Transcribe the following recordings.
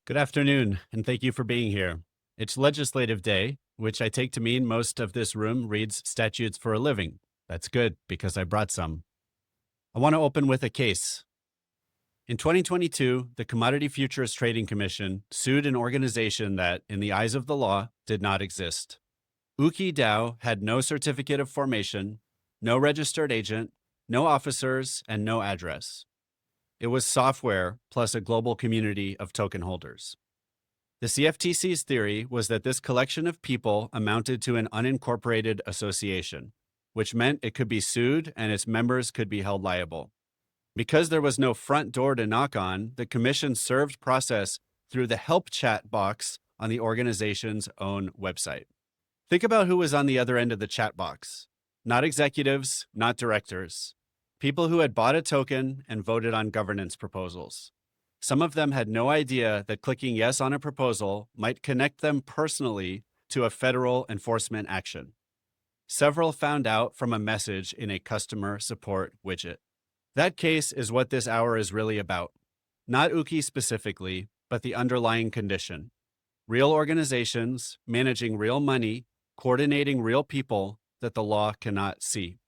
Good afternoon, and thank you for being here. It's Legislative Day, which I take to mean most of this room reads statutes for a living. That's good, because I brought some. I want to open with a case. In 2022, the Commodity Futures Trading Commission sued an organization that, in the eyes of the law, did not exist. Uki DAO had no certificate of formation, no registered agent, no officers, and no address. It was software plus a global community of token holders. The CFTC's theory was that this collection of people amounted to an unincorporated association, which meant it could be sued and its members could be held liable. Because there was no front door to knock on, the commission served process through the help chat box on the organization's own website. Think about who was on the other end of the chat box. Not executives, not directors. People who had bought a token and voted on governance proposals. Some of them had no idea that clicking yes on a proposal might connect them personally to a federal enforcement action. Several found out from a message in a customer support widget. That case is what this hour is really about. Not Uki specifically, but the underlying condition. Real organizations managing real money, coordinating real people that the law cannot see.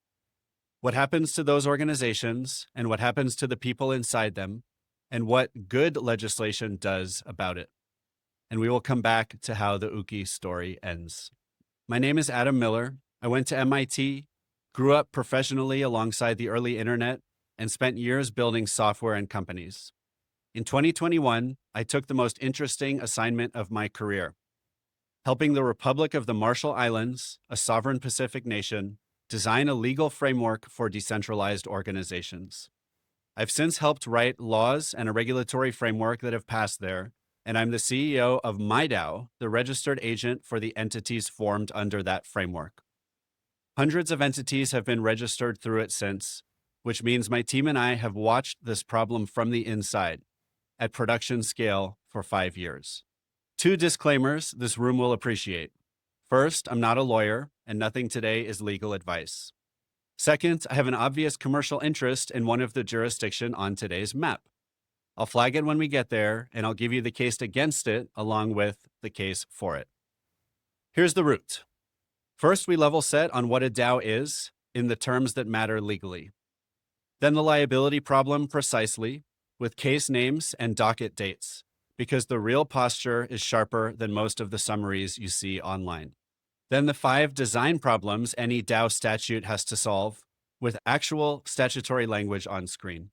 What happens to those organizations and what happens to the people inside them, and what good legislation does about it. And we will come back to how the Uki story ends. My name is Adam Miller. I went to MIT, grew up professionally alongside the early internet, and spent years building software and companies. In 2021, I took the most interesting assignment of my career, helping the Republic of the Marshall Islands, a sovereign Pacific nation, design a legal framework for decentralized organizations. I've since helped write laws and a regulatory framework that have passed there, and I'm the CEO of MyDAO, the registered agent for the entities formed under that framework. Hundreds of entities have been registered through it since, which means my team and I have watched this problem from the inside at production scale for 5 years. 2 disclaimers this room will appreciate. First, I'm not a lawyer, and nothing today is legal advice. Second, I have an obvious commercial interest in one of the jurisdiction on today's map. I'll flag it when we get there, and I'll give you the case against it along with the case for it. Here's the route. First, we level set on what a DAO is in the terms that matter legally. Then the liability problem precisely, with case names and docket dates, because the real posture is sharper than most of the summaries you see online. Then the 5 design problems any DAO statute has to solve, with actual statutory language on screen.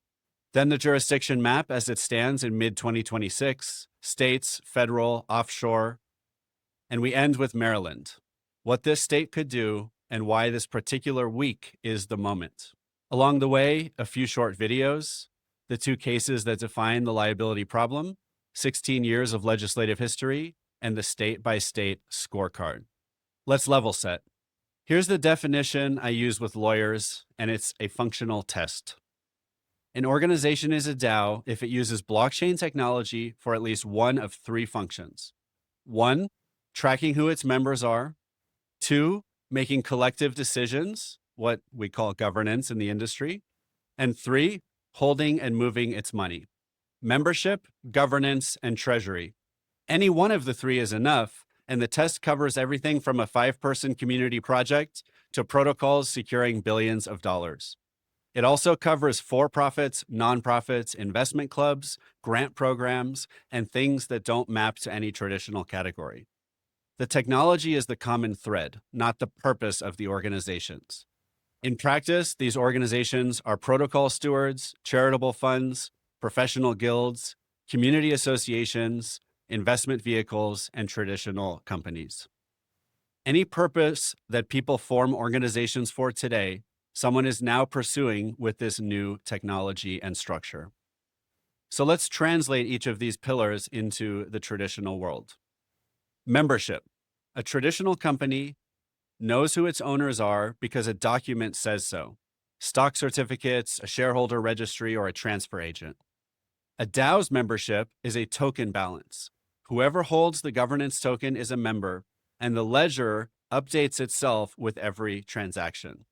Then the jurisdiction map as it stands in mid-2026, states, federal, offshore, and we end with Maryland, what this state could do and why this particular week is the moment. Along the way, a few short videos, the 2 cases that define the liability problem, 16 years of legislative history, and the state-by-state scorecard. Let's level set. Here's the definition I use with lawyers, and it's a functional test. An organization is a DAO if it uses blockchain technology for at least one of 3 functions. 1, tracking who its members are. 2, making collective decisions, what we call governance in the industry. And 3, holding and moving its money. Membership, governance, and treasury. Any one of the 3 is enough, and the test covers everything from a 5-person community project to protocols securing billions of dollars. It also covers for-profits, nonprofits, investment clubs, grant programs, and things that don't map to any traditional category. The technology is the common thread, not the purpose of the organizations. In practice, these organizations are protocol stewards, charitable funds, professional guilds, community associations, investment vehicles, and traditional companies. Any purpose that people form organizations for today, someone is now pursuing with this new technology and structure. So let's translate each of these pillars into the traditional world. Membership. A traditional company knows who its owners are because a document says so. Stock certificates, a shareholder registry, or a transfer agent. A DAO's membership is a token balance. Whoever holds the governance token is a member, and the ledger updates itself with every transaction.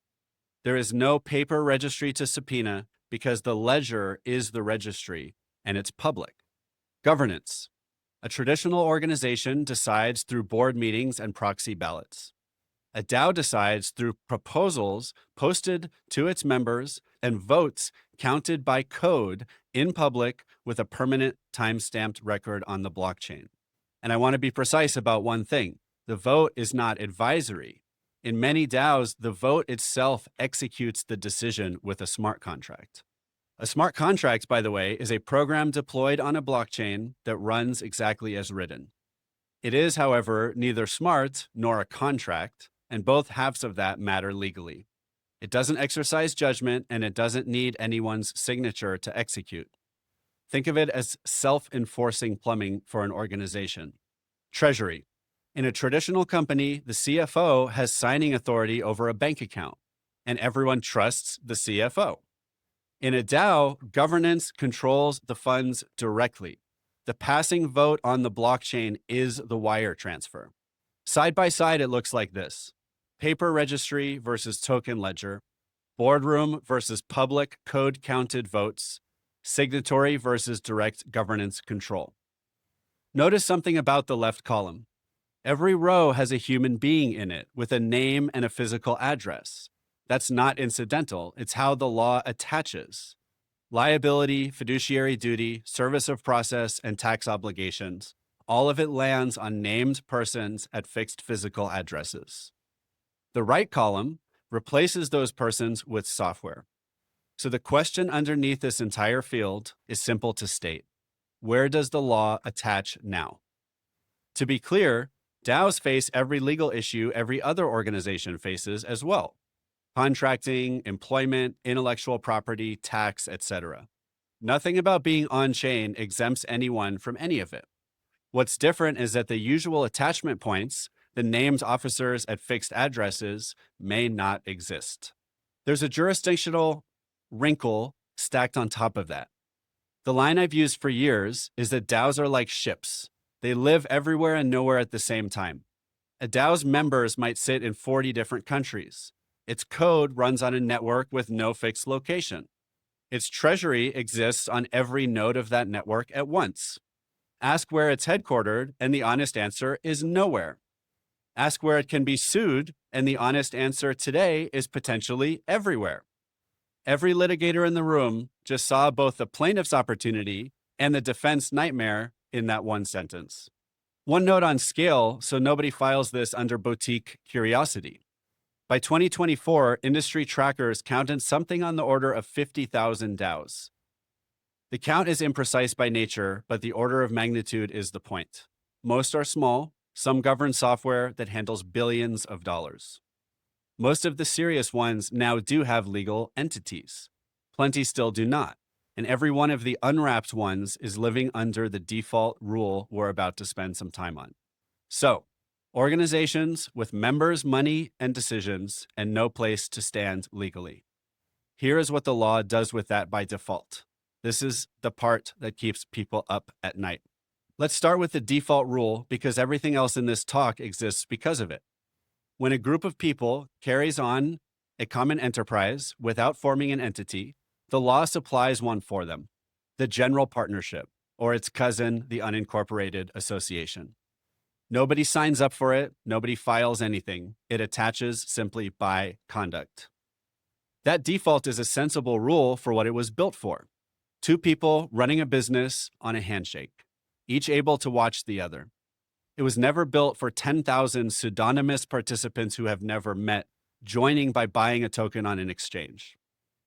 There is no paper registry to subpoena because the ledger is the registry, and it's public. Governance. A traditional organization decides through board meetings and proxy ballots. A DAO decides through proposals posted to its members and votes counted by code in public with a permanent time-stamped record on the blockchain. And I want to be precise about one thing. The vote is not advisory. In many DAOs, the vote itself executes the decision with a smart contract. A smart contract, by the way, is a program deployed on a blockchain that runs exactly as written. It is, however, neither smart nor a contract, and both halves of that matter legally. It doesn't exercise judgment, and it doesn't need anyone's signature to execute. Think of it as self-enforcing plumbing for an organization. Treasury. In a traditional company, the CFO has signing authority over a bank account, and everyone trusts the CFO. In a DAO, governance controls the funds directly. The passing vote on the blockchain is the wire transfer. Side by side, it looks like this: paper registry versus token ledger, boardroom versus public code-counted votes, signatory versus direct governance control. Notice something about the left column. Every row has a human being in it with a name and a physical address. That's not incidental. It's how the law attaches. Liability, fiduciary duty, service of process, and tax obligations. All of it lands on named persons at fixed physical addresses. The right column replaces those persons with software. So the question underneath this entire field is simple to state. Where does the law attach now? To be clear, DAOs face every legal issue every other organization faces as well: contracting, employment, intellectual property, tax, etc. Nothing about being on-chain exempts anyone from any of it. What's different is that the usual attachment points, the named officers at fixed addresses, may not exist. There's a jurisdictional wrinkle stacked on top of that. The line I've used for years is that DAOs are like ships. They live everywhere and nowhere at the same time. A DAO's members might sit in 40 different countries. Its code runs on a network with no fixed location. Its treasury exists on every node of that network at once. Ask where it's headquartered, and the honest answer is nowhere. Ask where it can be sued, and the honest answer today is potentially everywhere. Every litigator in the room just saw both the plaintiff's opportunity and the defense nightmare in that one sentence. One note on scale, so nobody files this under boutique curiosity. By 2024, industry trackers counted something on the order of 50,000 DAOs. The count is imprecise by nature, but the order of magnitude is the point. Most are small, some govern software that handles billions of dollars. Most of the serious ones now do have legal entities. Plenty still do not, and every one of the unwrapped ones is living under the default rule we're about to spend some time on. So, organizations with members, money, and decisions, and no place to stand legally. Here is what the law does with that by default. This is the part that keeps people up at night. Let's start with the default rule because everything else in this talk exists because of it. When a group of people carries on a common enterprise without forming an entity, the law supplies one for them: the general partnership, or its cousin, the unincorporated association. Nobody signs up for it. Nobody files anything. It attaches simply by conduct. That default is a sensible rule for what it was built for. Two people running a business on a handshake, each able to watch the other. It was never built for 10,000 pseudonymous participants who have never met, joining by buying a token on an exchange.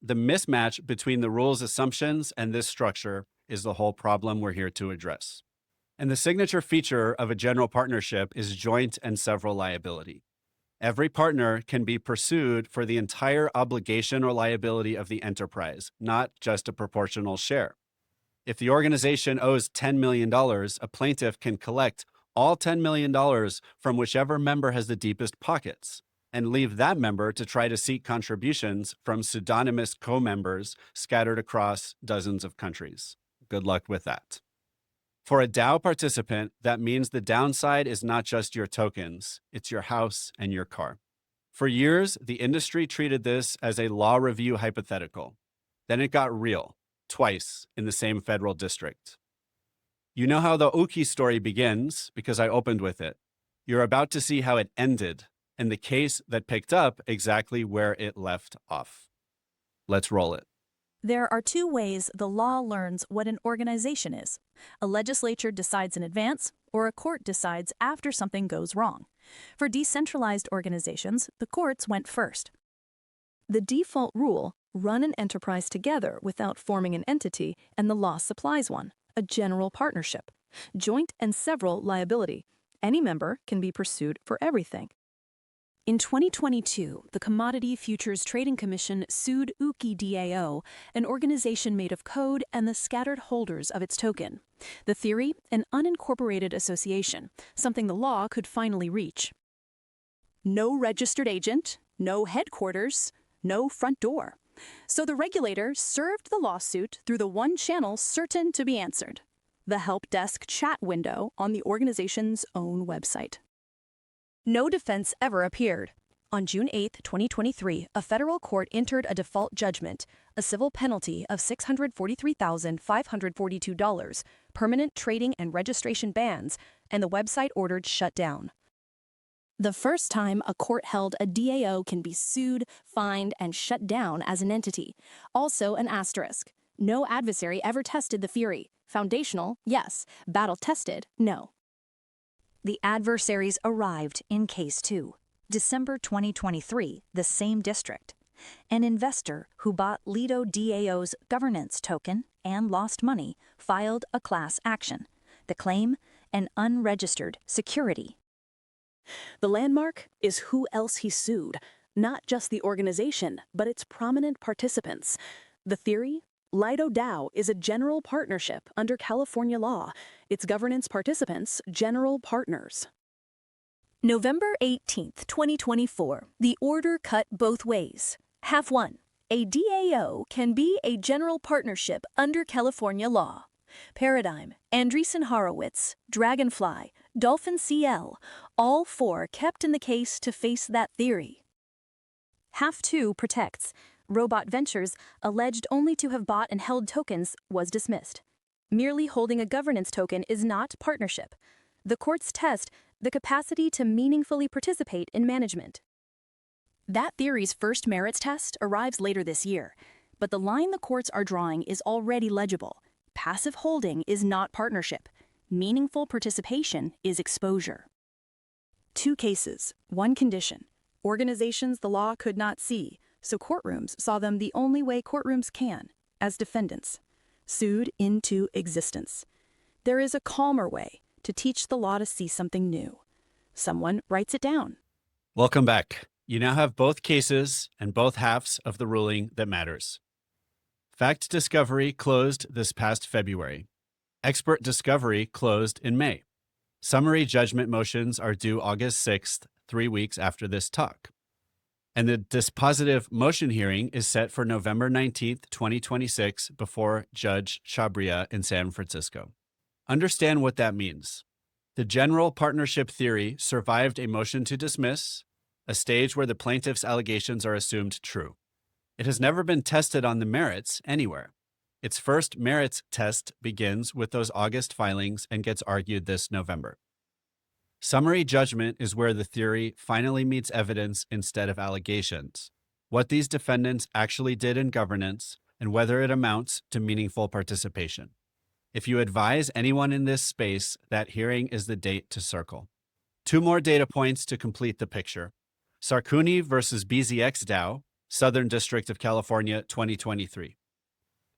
The mismatch between the rule's assumptions and this structure is the whole problem we're here to address. And the signature feature of a general partnership is joint and several liability. Every partner can be pursued for the entire obligation or liability of the enterprise, not just a proportional share. If the organization owes $10 million, a plaintiff can collect all $10 million from whichever member has the deepest pockets, and leave that member to try to seek contributions from pseudonymous co-members scattered across dozens of countries. Good luck with that. For a DAO participant, that means the downside is not just your tokens, it's your house and your car. For years, the industry treated this as a law review hypothetical. Then it got real, twice in the same federal district. You know how the Uki story begins because I opened with it. You're about to see how it ended and the case that picked up exactly where it left off. Let's roll it. There are two ways the law learns what an organization is. A legislature decides in advance, or a court decides after something goes wrong. For decentralized organizations, the courts went first. The default rule, run an enterprise together without forming an entity, and the law supplies one, a general partnership. Joint and several liability. Any member can be pursued for everything. In 2022, the Commodity Futures Trading Commission sued Uki DAO, an organization made of code and the scattered holders of its token. The theory, an unincorporated association, something the law could finally reach. No registered agent, no headquarters, no front door. So the regulator served the lawsuit through the one channel certain to be answered: the help desk chat window on the organization's own website. No defense ever appeared. On June 8, 2023, a federal court entered a default judgment, a civil penalty of $643,542, permanent trading and registration bans, and the website ordered shut down. The first time a court held a DAO can be sued, fined, and shut down as an entity. Also an asterisk. No adversary ever tested the theory. Foundational, yes. Battle-tested, no. The adversaries arrived in Case 2. December 2023, the same district. An investor who bought Lido DAO's governance token and lost money filed a class action. The claim, an unregistered security. The landmark is who else he sued, not just the organization, but its prominent participants. The theory? Lido DAO is a general partnership under California law. Its governance participants, general partners. November 18, 2024, the order cut both ways. Half 1. A DAO can be a general partnership under California law. Paradigm, Andreessen Horowitz, Dragonfly, Dolphin CL, all four kept in the case to face that theory. Half 2 protects. Robot Ventures, alleged only to have bought and held tokens, was dismissed. Merely holding a governance token is not partnership. The courts test the capacity to meaningfully participate in management. That theory's first merits test arrives later this year, but the line the courts are drawing is already legible. Passive holding is not partnership. Meaningful participation is exposure. 2 cases, 1 condition. Organizations the law could not see, so courtrooms saw them the only way courtrooms can, as defendants. Sued into existence. There is a calmer way to teach the law to see something new. Someone writes it down. Welcome back. You now have both cases and both halves of the ruling that matters. Fact discovery closed this past February. Expert discovery closed in May. Summary judgment motions are due August 6th, 3 weeks after this talk. And the dispositive motion hearing is set for November 19th, 2026 before Judge Chabria in San Francisco. Understand what that means. The general partnership theory survived a motion to dismiss, a stage where the plaintiff's allegations are assumed true. It has never been tested on the merits anywhere. Its first merits test begins with those August filings and gets argued this November. Summary judgment is where the theory finally meets evidence instead of allegations, what these defendants actually did in governance, and whether it amounts to meaningful participation. If you advise anyone in this space, that hearing is the date to circle. 2 more data points to complete the picture. Sarkuni versus BZX DAO, Southern District of California, 2023.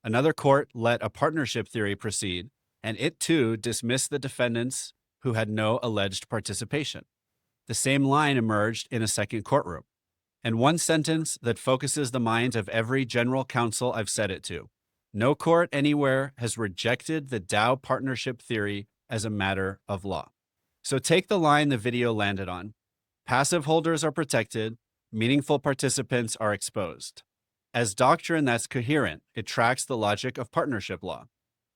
Another court let a partnership theory proceed, and it too dismissed the defendants who had no alleged participation. The same line emerged in a second courtroom. And one sentence that focuses the mind of every general counsel I've said it to. No court anywhere has rejected the DAO partnership theory as a matter of law. So take the line the video landed on. Passive holders are protected, meaningful participants are exposed. As doctrine that's coherent, it tracks the logic of partnership law.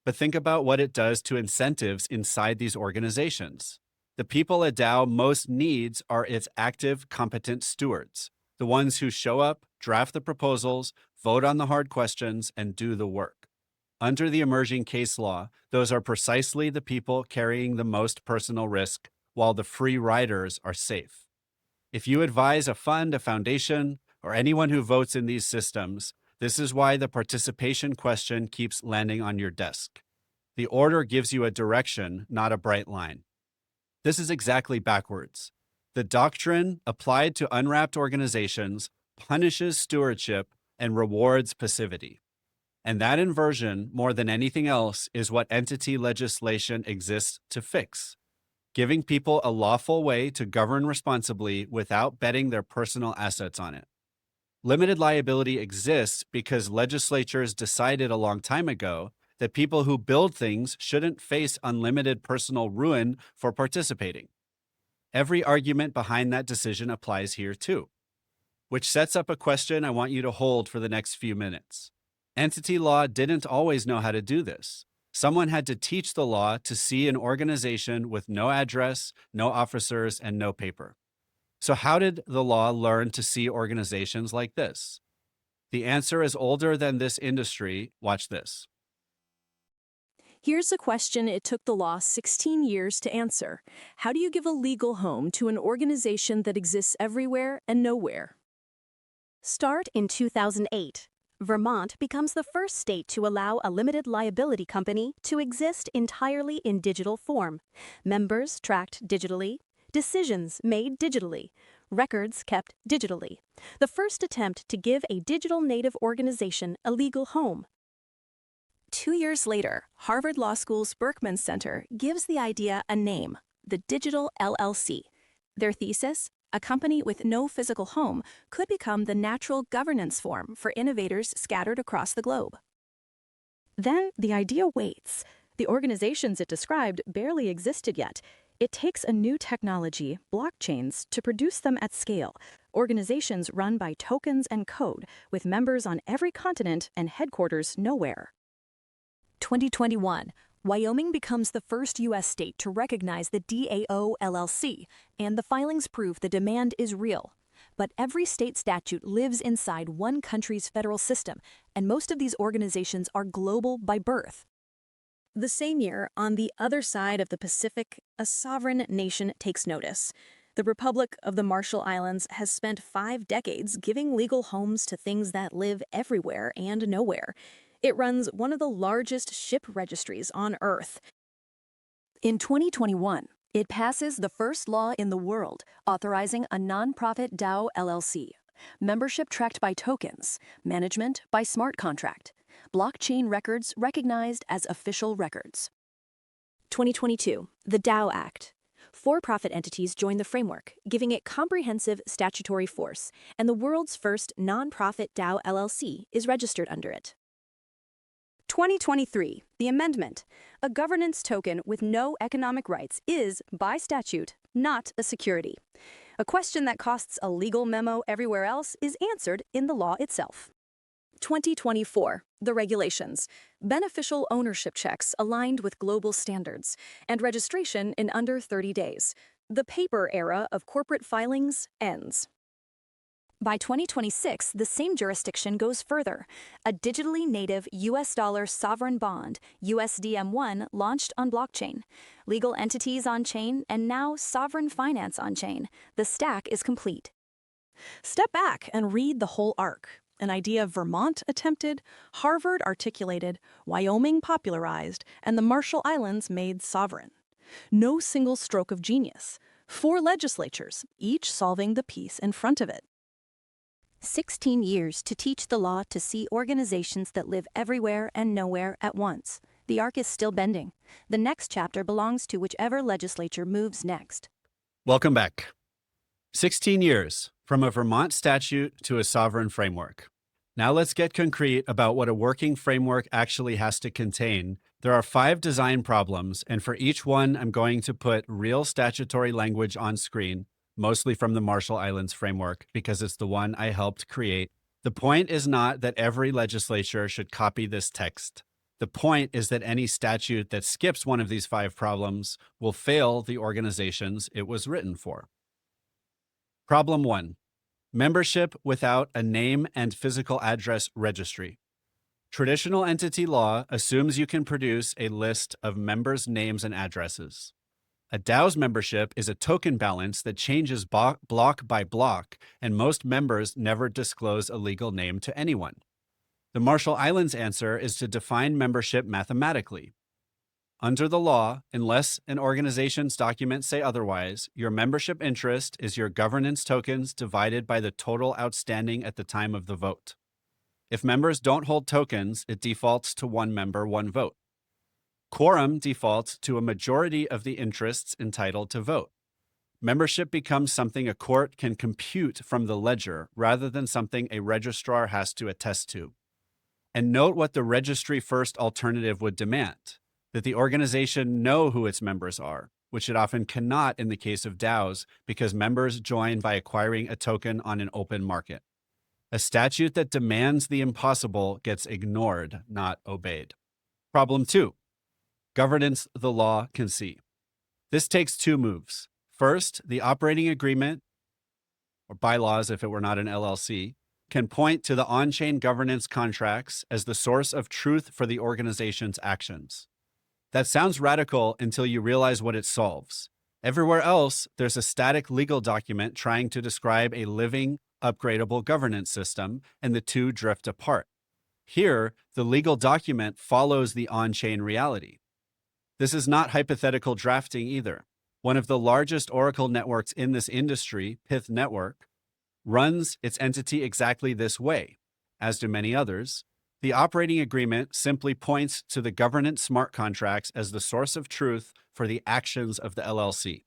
But think about what it does to incentives inside these organizations. The people a DAO most needs are its active, competent stewards, the ones who show up, draft the proposals, vote on the hard questions, and do the work. Under the emerging case law, those are precisely the people carrying the most personal risk, while the free riders are safe. If you advise a fund, a foundation, or anyone who votes in these systems, this is why the participation question keeps landing on your desk. The order gives you a direction, not a bright line. This is exactly backwards. The doctrine applied to unwrapped organizations punishes stewardship and rewards passivity. And that inversion, more than anything else, is what entity legislation exists to fix, giving people a lawful way to govern responsibly without betting their personal assets on it. Limited liability exists because legislatures decided a long time ago that people who build things shouldn't face unlimited personal ruin for participating. Every argument behind that decision applies here too, which sets up a question I want you to hold for the next few minutes. Entity law didn't always know how to do this. Someone had to teach the law to see an organization with no address, no officers, and no paper. So how did the law learn to see organizations like this? The answer is older than this industry. Watch this. Here's a question it took the law 16 years to answer. How do you give a legal home to an organization that exists everywhere and nowhere? Start in 2008. Vermont becomes the first state to allow a limited liability company to exist entirely in digital form. Members tracked digitally, decisions made digitally, records kept digitally. The first attempt to give a digital native organization a legal home. 2 years later, Harvard Law School's Berkman Center gives the idea a name, the Digital LLC. Their thesis? A company with no physical home could become the natural governance form for innovators scattered across the globe. Then the idea waits. The organizations it described barely existed yet. It takes a new technology, blockchains, to produce them at scale. Organizations run by tokens and code, with members on every continent and headquarters nowhere. 2021. Wyoming becomes the first U.S. state to recognize the DAO LLC, and the filings prove the demand is real. But every state statute lives inside one country's federal system, and most of these organizations are global by birth. The same year, on the other side of the Pacific, a sovereign nation takes notice. The Republic of the Marshall Islands has spent 5 decades giving legal homes to things that live everywhere and nowhere. It runs one of the largest ship registries on Earth. In 2021, it passes the first law in the world authorizing a nonprofit DAO LLC. Membership tracked by tokens, management by smart contract, blockchain records recognized as official records. 2022, the DAO Act. For-profit entities join the framework, giving it comprehensive statutory force, and the world's first nonprofit DAO LLC is registered under it. 2023, the amendment. A governance token with no economic rights is, by statute, not a security. A question that costs a legal memo everywhere else is answered in the law itself. 2024, the regulations. Beneficial ownership checks aligned with global standards, and registration in under 30 days. The paper era of corporate filings ends. By 2026, the same jurisdiction goes further. A digitally native US dollar sovereign bond, USDM1, launched on blockchain. Legal entities on-chain, and now sovereign finance on-chain. The stack is complete. Step back and read the whole arc. An idea Vermont attempted, Harvard articulated, Wyoming popularized, and the Marshall Islands made sovereign. No single stroke of genius. 4 legislatures, each solving the piece in front of it. 16 years to teach the law to see organizations that live everywhere and nowhere at once. The arc is still bending. The next chapter belongs to whichever legislature moves next. Welcome back. 16 years, from a Vermont statute to a sovereign framework. Now let's get concrete about what a working framework actually has to contain. There are 5 design problems, and for each one, I'm going to put real statutory language on screen, mostly from the Marshall Islands framework, because it's the one I helped create. The point is not that every legislature should copy this text. The point is that any statute that skips one of these 5 problems will fail the organizations it was written for. Problem 1. Membership without a name and physical address registry. Traditional entity law assumes you can produce a list of members' names and addresses. A DAO's membership is a token balance that changes block by block, and most members never disclose a legal name to anyone. The Marshall Islands answer is to define membership mathematically. Under the law, unless an organization's documents say otherwise, your membership interest is your governance tokens divided by the total outstanding at the time of the vote. If members don't hold tokens, it defaults to one member, one vote. Quorum defaults to a majority of the interests entitled to vote. Membership becomes something a court can compute from the ledger rather than something a registrar has to attest to. And note what the registry first alternative would demand, that the organization know who its members are, which it often cannot in the case of DAOs because members join by acquiring a token on an open market. A statute that demands the impossible gets ignored, not obeyed. Problem 2. Governance the law can see. This takes two moves. First, the operating agreement, or bylaws if it were not an LLC, can point to the on-chain governance contracts as the source of truth for the organization's actions. That sounds radical until you realize what it solves. Everywhere else, there's a static legal document trying to describe a living, upgradable governance system, and the two drift apart. Here, the legal document follows the on-chain reality. This is not hypothetical drafting either. One of the largest Oracle networks in this industry, Pith Network, runs its entity exactly this way, as do many others. The operating agreement simply points to the governance smart contracts as the source of truth for the actions of the LLC.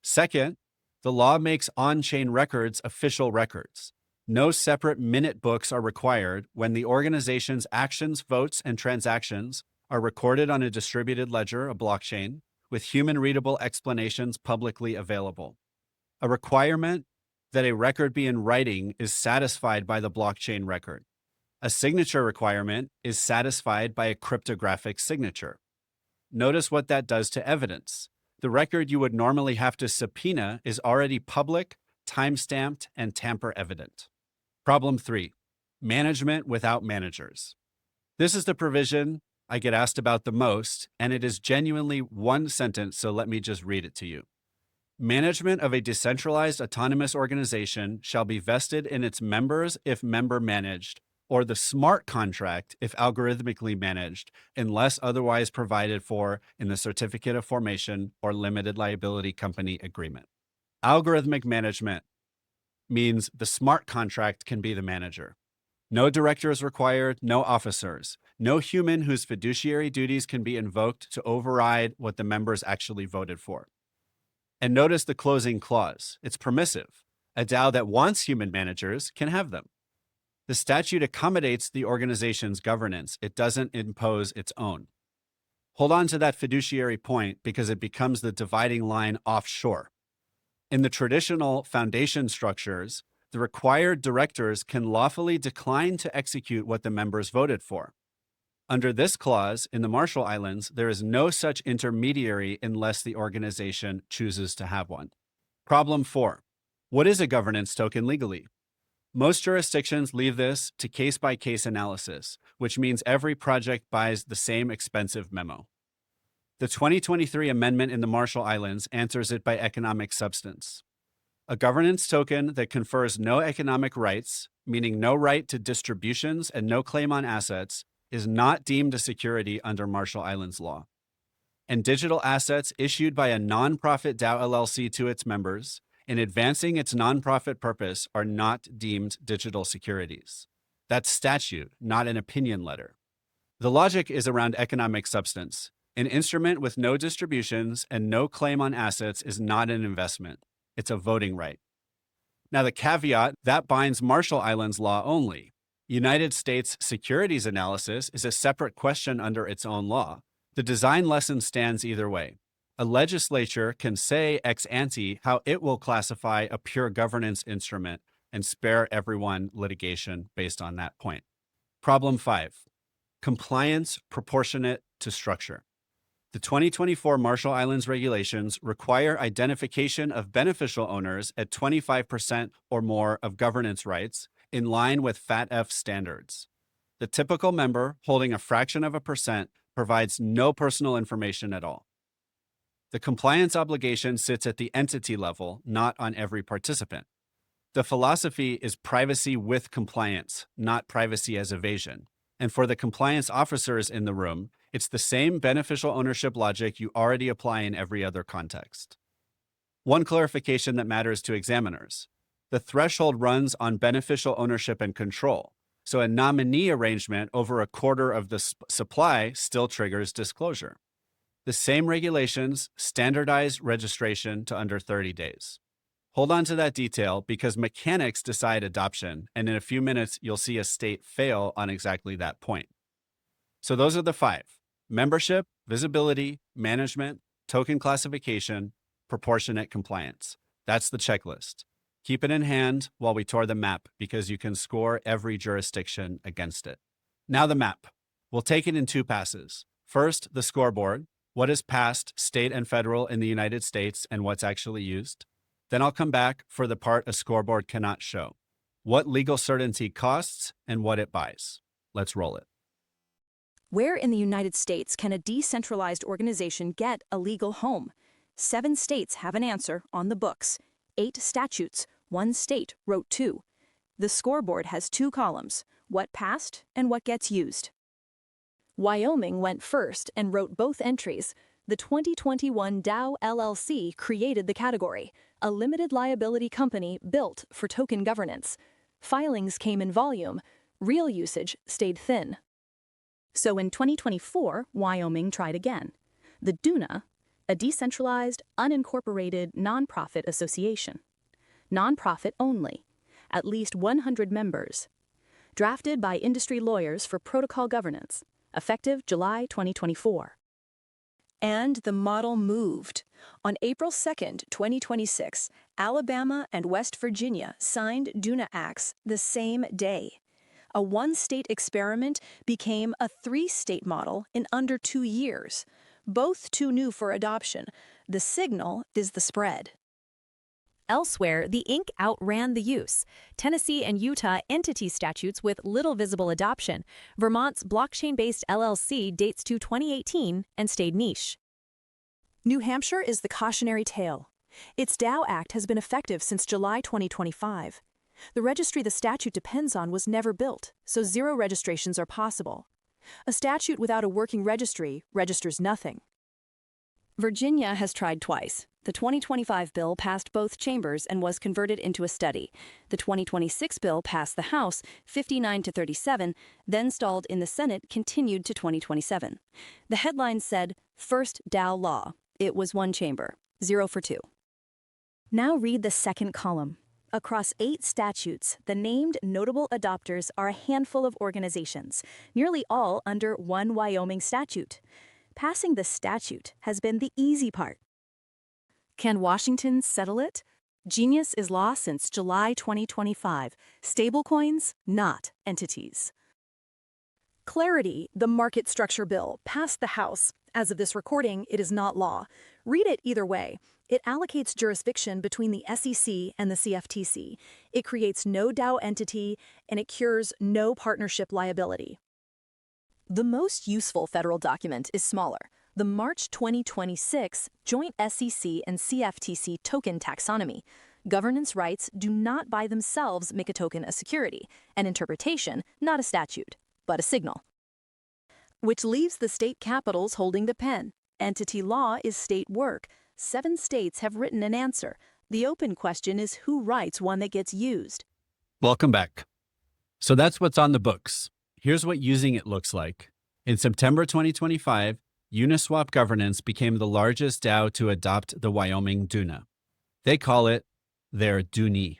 Second, the law makes on-chain records official records. No separate minute books are required when the organization's actions, votes, and transactions are recorded on a distributed ledger, a blockchain, with human-readable explanations publicly available. A requirement that a record be in writing is satisfied by the blockchain record. A signature requirement is satisfied by a cryptographic signature. Notice what that does to evidence. The record you would normally have to subpoena is already public, time-stamped, and tamper evident. Problem 3, management without managers. This is the provision I get asked about the most, and it is genuinely one sentence, so let me just read it to you. Management of a decentralized autonomous organization shall be vested in its members if member managed, or the smart contract if algorithmically managed, unless otherwise provided for in the certificate of formation or limited liability company agreement. Algorithmic management means the smart contract can be the manager. No director is required, no officers, no human whose fiduciary duties can be invoked to override what the members actually voted for. And notice the closing clause. It's permissive. A DAO that wants human managers can have them. The statute accommodates the organization's governance. It doesn't impose its own. Hold on to that fiduciary point because it becomes the dividing line offshore. In the traditional foundation structures, the required directors can lawfully decline to execute what the members voted for. Under this clause, in the Marshall Islands, there is no such intermediary unless the organization chooses to have one. Problem 4. What is a governance token legally? Most jurisdictions leave this to case-by-case analysis, which means every project buys the same expensive memo. The 2023 amendment in the Marshall Islands answers it by economic substance. A governance token that confers no economic rights, meaning no right to distributions and no claim on assets, is not deemed a security under Marshall Islands law. And digital assets issued by a nonprofit DAO LLC to its members in advancing its nonprofit purpose are not deemed digital securities. That's statute, not an opinion letter. The logic is around economic substance. An instrument with no distributions and no claim on assets is not an investment. It's a voting right. Now, the caveat that binds Marshall Islands law only. United States securities analysis is a separate question under its own law. The design lesson stands either way. A legislature can say ex ante how it will classify a pure governance instrument and spare everyone litigation based on that point. Problem 5, compliance proportionate to structure. The 2024 Marshall Islands regulations require identification of beneficial owners at 25% or more of governance rights in line with FATF standards. The typical member holding a fraction of a percent provides no personal information at all. The compliance obligation sits at the entity level, not on every participant. The philosophy is privacy with compliance, not privacy as evasion. And for the compliance officers in the room, it's the same beneficial ownership logic you already apply in every other context. One clarification that matters to examiners: the threshold runs on beneficial ownership and control. So a nominee arrangement over a quarter of the supply still triggers disclosure. The same regulations standardize registration to under 30 days. Hold on to that detail because mechanics decide adoption, and in a few minutes, you'll see a state fail on exactly that point. So those are the 5: membership, visibility, management, token classification, proportionate compliance. That's the checklist. Keep it in hand while we tour the map because you can score every jurisdiction against it. Now the map. We'll take it in 2 passes. First, the scoreboard. What is passed, state and federal in the United States, and what's actually used. Then I'll come back for the part a scoreboard cannot show: what legal certainty costs and what it buys. Let's roll it. Where in the United States can a decentralized organization get a legal home? 7 states have an answer on the books. 8 statutes, 1 state wrote 2. The scoreboard has 2 columns: what passed and what gets used. Wyoming went first and wrote both entries. The 2021 Dow LLC created the category, a limited liability company built for token governance. Filings came in volume. Real usage stayed thin. So in 2024, Wyoming tried again. The DUNA, a decentralized, unincorporated nonprofit association. Nonprofit only. At least 100 members. Drafted by industry lawyers for protocol governance. Effective July 2024. And the model moved. On April 2nd, 2026, Alabama and West Virginia signed DUNA Acts the same day. A 1-state experiment became a 3-state model in under 2 years. Both too new for adoption. The signal is the spread. Elsewhere, the ink outran the use. Tennessee and Utah entity statutes with little visible adoption. Vermont's blockchain-based LLC dates to 2018 and stayed niche. New Hampshire is the cautionary tale. Its Dow Act has been effective since July 2025. The registry the statute depends on was never built, so 0 registrations are possible. A statute without a working registry registers nothing. Virginia has tried twice. The 2025 bill passed both chambers and was converted into a study. The 2026 bill passed the House 59-37, then stalled in the Senate, continued to 2027. The headline said, "First Dow Law." It was 1 chamber, 0 for 2. Now read the second column. Across 8 statutes, the named notable adopters are a handful of organizations, nearly all under 1 Wyoming statute. Passing the statute has been the easy part. Can Washington settle it? Genius is law since July 2025. Stablecoins, not entities. Clarity, the market structure bill, passed the House. As of this recording, it is not law. Read it either way. It allocates jurisdiction between the SEC and the CFTC. It creates no DAO entity, and it cures no partnership liability. The most useful federal document is smaller. The March 2026 Joint SEC and CFTC Token Taxonomy. Governance rights do not by themselves make a token a security, an interpretation, not a statute, but a signal. Which leaves the state capitals holding the pen. Entity law is state work. 7 states have written an answer. The open question is who writes one that gets used. Welcome back. So that's what's on the books. Here's what using it looks like. In September 2025, Uniswap Governance became the largest DAO to adopt the Wyoming DUNA. They call it their DUNI.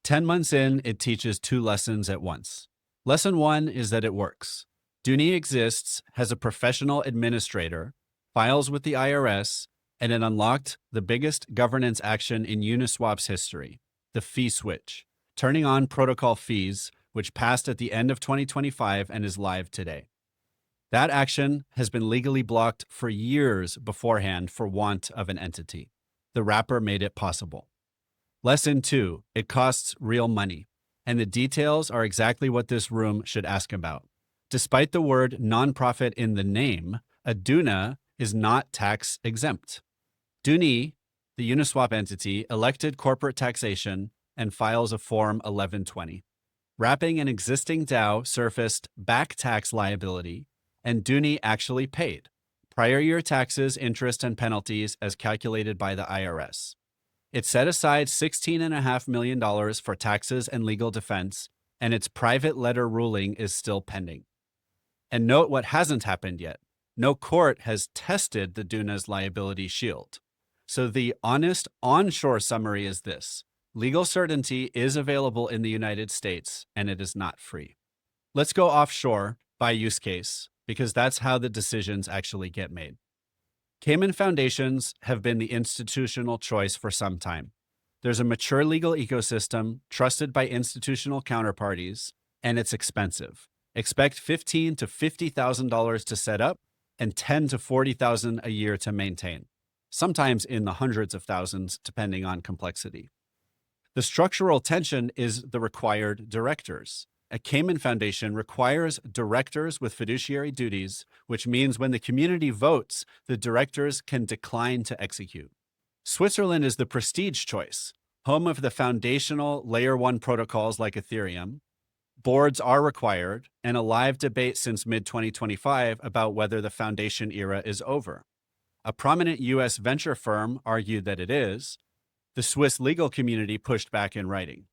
10 months in, it teaches 2 lessons at once. Lesson 1 is that it works. DUNI exists, has a professional administrator, files with the IRS, and it unlocked the biggest governance action in Uniswap's history, the fee switch, turning on protocol fees, which passed at the end of 2025 and is live today. That action has been legally blocked for years beforehand for want of an entity. The wrapper made it possible. Lesson 2, it costs real money, and the details are exactly what this room should ask about. Despite the word nonprofit in the name, a DUNA is not tax exempt. DUNI, the Uniswap entity, elected corporate taxation and files a Form 1120. Wrapping an existing DAO surfaced back tax liability, and DUNI actually paid prior year taxes, interest, and penalties as calculated by the IRS. It set aside $16.5 million for taxes and legal defense, and its private letter ruling is still pending. And note what hasn't happened yet. No court has tested the DUNA's liability shield. So the honest onshore summary is this: legal certainty is available in the United States, and it is not free. Let's go offshore by use case, because that's how the decisions actually get made. Cayman foundations have been the institutional choice for some time. There's a mature legal ecosystem trusted by institutional counterparties, and it's expensive. Expect $15,000 to $50,000 to set up and $10,000 to $40,000 a year to maintain, sometimes in the hundreds of thousands, depending on complexity. The structural tension is the required directors. A Cayman Foundation requires directors with fiduciary duties, which means when the community votes, the directors can decline to execute. Switzerland is the prestige choice, home of the foundational layer 1 protocols like Ethereum. Boards are required, and a live debate since mid-2025 about whether the foundation era is over. A prominent U.S. venture firm argued that it is. The Swiss legal community pushed back in writing.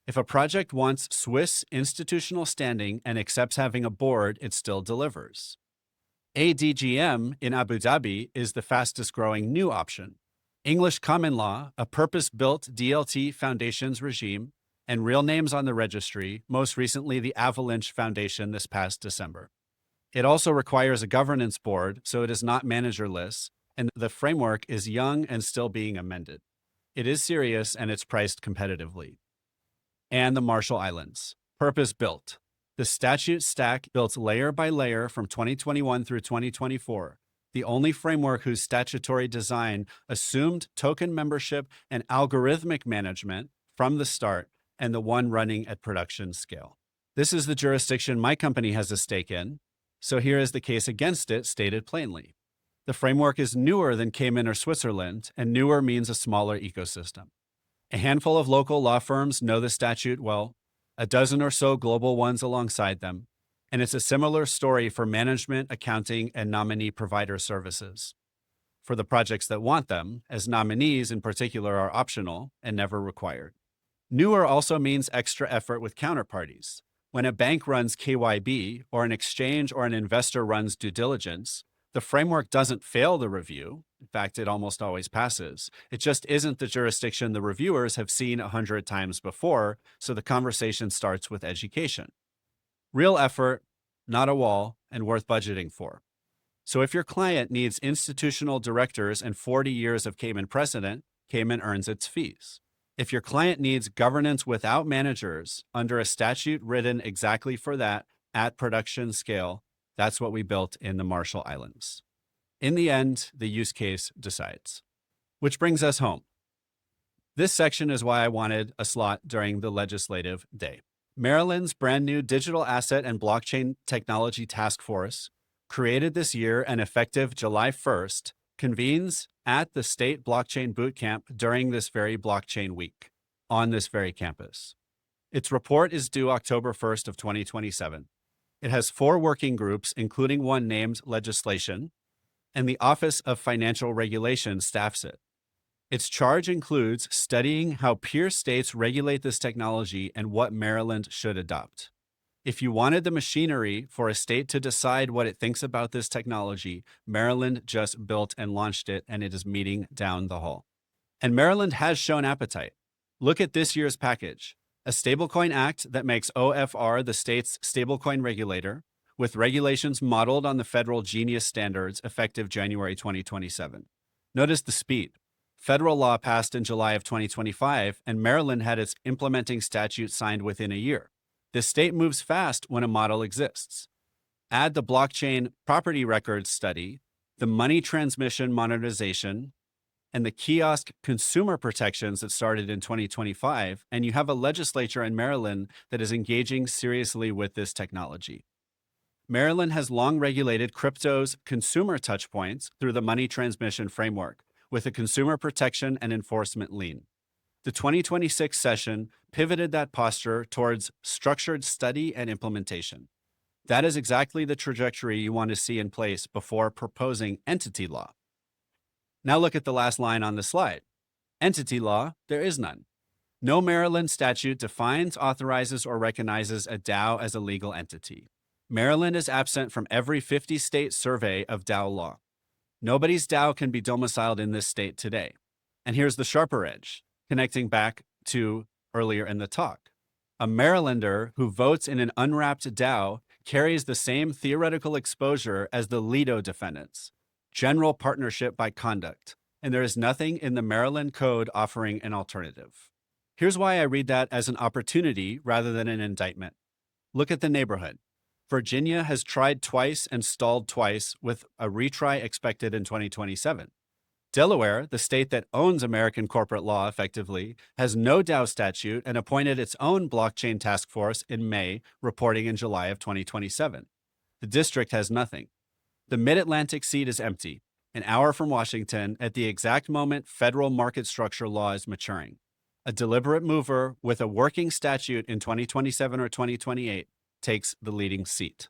If a project wants Swiss institutional standing and accepts having a board, it still delivers. ADGM in Abu Dhabi is the fastest growing new option. English common law, a purpose-built DLT foundations regime, and real names on the registry, most recently the Avalanche Foundation this past December. It also requires a governance board, so it is not managerless, and the framework is young and still being amended. It is serious and it's priced competitively. And the Marshall Islands, purpose-built. The statute stack built layer by layer from 2021 through 2024, the only framework whose statutory design assumed token membership and algorithmic management from the start, and the one running at production scale. This is the jurisdiction my company has a stake in, so here is the case against it stated plainly. The framework is newer than Cayman or Switzerland, and newer means a smaller ecosystem. A handful of local law firms know the statute well, a dozen or so global ones alongside them, and it's a similar story for management, accounting, and nominee provider services. For the projects that want them, as nominees in particular are optional and never required. Newer also means extra effort with counterparties. When a bank runs KYB, or an exchange or an investor runs due diligence, the framework doesn't fail the review. In fact, it almost always passes. It just isn't the jurisdiction the reviewers have seen 100 times before, so the conversation starts with education. Real effort, not a wall, and worth budgeting for. So if your client needs institutional directors and 40 years of Cayman precedent, Cayman earns its fees. If your client needs governance without managers under a statute written exactly for that at production scale, that's what we built in the Marshall Islands. In the end, the use case decides. Which brings us home. This section is why I wanted a slot during the legislative day. Maryland's brand new Digital Asset and Blockchain Technology Task Force, created this year and effective July 1st, convenes at the State Blockchain Bootcamp during this very blockchain week on this very campus. Its report is due October 1st of 2027. It has 4 working groups, including one named Legislation, and the Office of Financial Regulation staffs it. Its charge includes studying how peer states regulate this technology and what Maryland should adopt. If you wanted the machinery for a state to decide what it thinks about this technology, Maryland just built and launched it, and it is meeting down the hall. And Maryland has shown appetite. Look at this year's package: a stablecoin act that makes OFR the state's stablecoin regulator, with regulations modeled on the federal Genius standards effective January 2027. Notice the speed. Federal law passed in July of 2025, and Maryland had its implementing statute signed within a year. The state moves fast when a model exists. Add the blockchain property records study, the money transmission monetization, and the kiosk consumer protections that started in 2025, and you have a legislature in Maryland that is engaging seriously with this technology. Maryland has long regulated crypto's consumer touchpoints through the money transmission framework, with a consumer protection and enforcement lean. The 2026 session pivoted that posture towards structured study and implementation. That is exactly the trajectory you want to see in place before proposing entity law. Now look at the last line on the slide. Entity law, there is none. No Maryland statute defines, authorizes, or recognizes a DAO as a legal entity. Maryland is absent from every 50-state survey of DAO law. Nobody's DAO can be domiciled in this state today. And here's the sharper edge, connecting back to earlier in the talk. A Marylander who votes in an unwrapped DAO carries the same theoretical exposure as the Lido defendants, general partnership by conduct, and there is nothing in the Maryland Code offering an alternative. Here's why I read that as an opportunity rather than an indictment. Look at the neighborhood. Virginia has tried twice and stalled twice, with a retry expected in 2027. Delaware, the state that owns American corporate law effectively, has no DAO statute and appointed its own blockchain task force in May, reporting in July of 2027. The district has nothing. The Mid-Atlantic seat is empty, an hour from Washington, at the exact moment federal market structure law is maturing. A deliberate mover with a working statute in 2027 or 2028 takes the leading seat.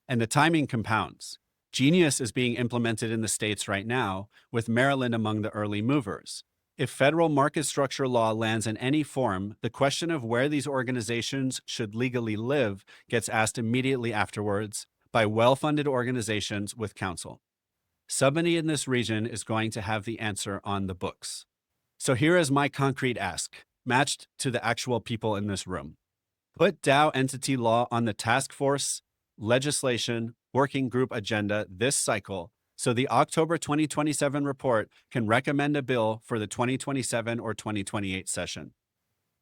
And the timing compounds. Genius is being implemented in the states right now, with Maryland among the early movers. If federal market structure law lands in any form, the question of where these organizations should legally live gets asked immediately afterwards by well-funded organizations with counsel. Somebody in this region is going to have the answer on the books. So here is my concrete ask, matched to the actual people in this room. Put DAO entity law on the task force legislation working group agenda this cycle so the October 2027 report can recommend a bill for the 2027 or 2028 session.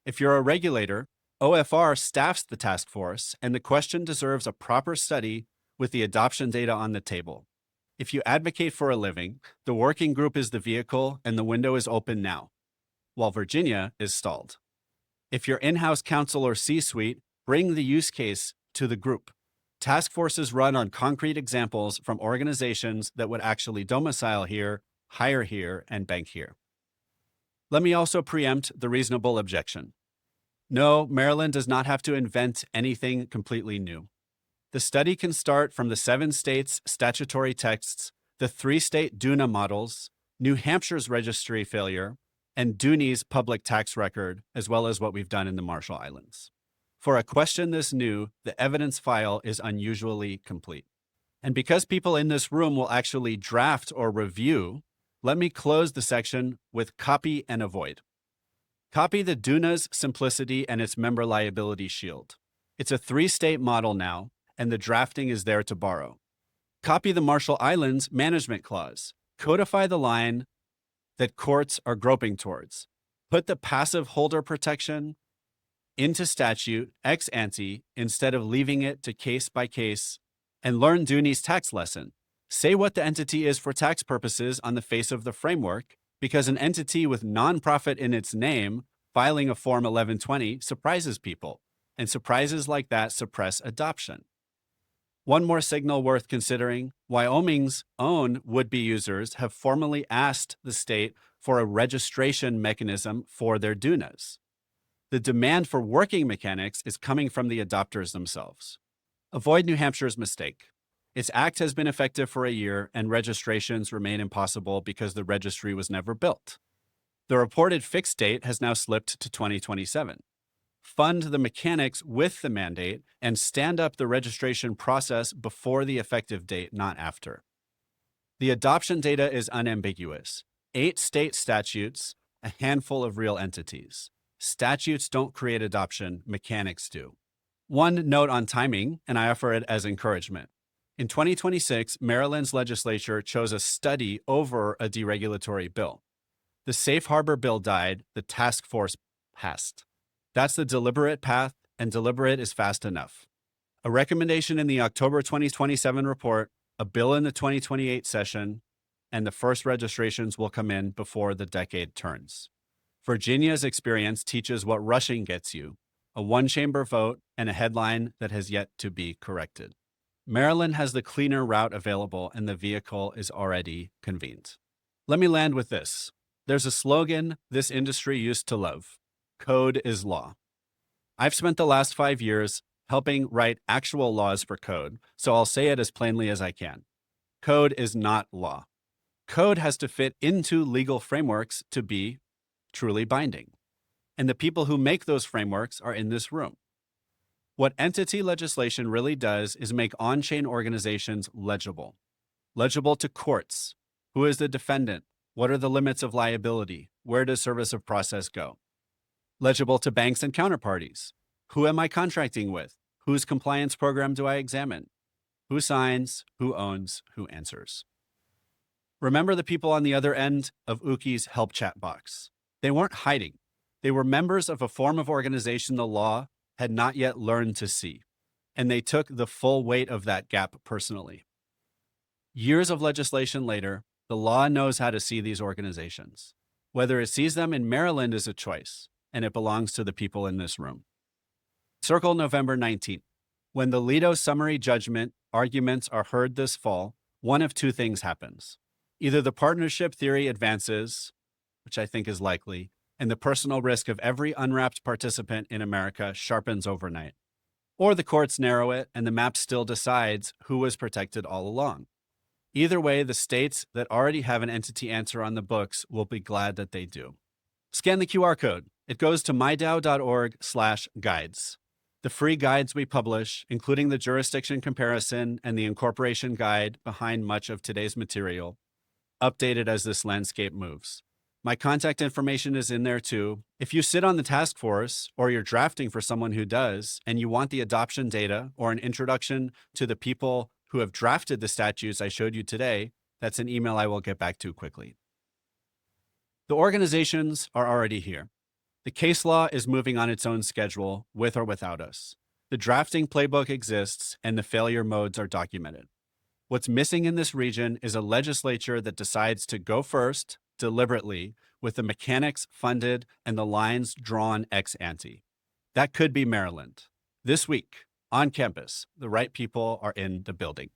If you're a regulator, OFR staffs the task force, and the question deserves a proper study with the adoption data on the table. If you advocate for a living, the working group is the vehicle and the window is open now, while Virginia is stalled. If you're in-house counsel or C-suite, bring the use case to the group. Task forces run on concrete examples from organizations that would actually domicile here, hire here, and bank here. Let me also preempt the reasonable objection. No, Maryland does not have to invent anything completely new. The study can start from the 7 states' statutory texts, the 3-state DUNA models, New Hampshire's registry failure, and DUNY's public tax record, as well as what we've done in the Marshall Islands. For a question this new, the evidence file is unusually complete. And because people in this room will actually draft or review, let me close the section with copy and avoid. Copy the DUNA's simplicity and its member liability shield. It's a 3-state model now, and the drafting is there to borrow. Copy the Marshall Islands management clause. Codify the line that courts are groping towards. Put the passive holder protection into statute ex ante instead of leaving it to case by case, and learn DUNY's tax lesson. Say what the entity is for tax purposes on the face of the framework, because an entity with nonprofit in its name filing a Form 1120 surprises people, and surprises like that suppress adoption. One more signal worth considering: Wyoming's own would-be users have formally asked the state for a registration mechanism for their DUNAs. The demand for working mechanics is coming from the adopters themselves. Avoid New Hampshire's mistake. Its act has been effective for a year, and registrations remain impossible because the registry was never built. The reported fixed date has now slipped to 2027. Fund the mechanics with the mandate and stand up the registration process before the effective date, not after. The adoption data is unambiguous. 8 state statutes, a handful of real entities. Statutes don't create adoption, mechanics do. One note on timing, and I offer it as encouragement. In 2026, Maryland's legislature chose a study over a deregulatory bill. The Safe Harbor bill died, the task force passed. That's the deliberate path, and deliberate is fast enough. A recommendation in the October 2027 report, a bill in the 2028 session, and the first registrations will come in before the decade turns. Virginia's experience teaches what rushing gets you: a one-chamber vote and a headline that has yet to be corrected. Maryland has the cleaner route available and the vehicle is already convened. Let me land with this. There's a slogan this industry used to love: code is law. I've spent the last 5 years helping write actual laws for code, so I'll say it as plainly as I can. Code is not law. Code has to fit into legal frameworks to be truly binding. And the people who make those frameworks are in this room. What entity legislation really does is make on-chain organizations legible. Legible to courts. Who is the defendant? What are the limits of liability? Where does service of process go? Legible to banks and counterparties. Who am I contracting with? Whose compliance program do I examine? Who signs? Who owns? Who answers? Remember the people on the other end of Uki's help chat box. They weren't hiding. They were members of a form of organization the law had not yet learned to see, and they took the full weight of that gap personally. Years of legislation later, the law knows how to see these organizations. Whether it sees them in Maryland is a choice, and it belongs to the people in this room. Circle November 19th. When the Lido summary judgment arguments are heard this fall, one of two things happens. Either the partnership theory advances, which I think is likely, and the personal risk of every unwrapped participant in America sharpens overnight. Or the courts narrow it and the map still decides who was protected all along. Either way, the states that already have an entity answer on the books will be glad that they do. Scan the QR code. It goes to mydao.org/guides. The free guides we publish, including the jurisdiction comparison and the incorporation guide behind much of today's material, updated as this landscape moves. My contact information is in there too. If you sit on the task force or you're drafting for someone who does, and you want the adoption data or an introduction to the people who have drafted the statutes I showed you today, that's an email I will get back to quickly. The organizations are already here. The case law is moving on its own schedule, with or without us. The drafting playbook exists and the failure modes are documented. What's missing in this region is a legislature that decides to go first, deliberately, with the mechanics funded and the lines drawn ex ante. That could be Maryland. This week, on campus, the right people are in the building.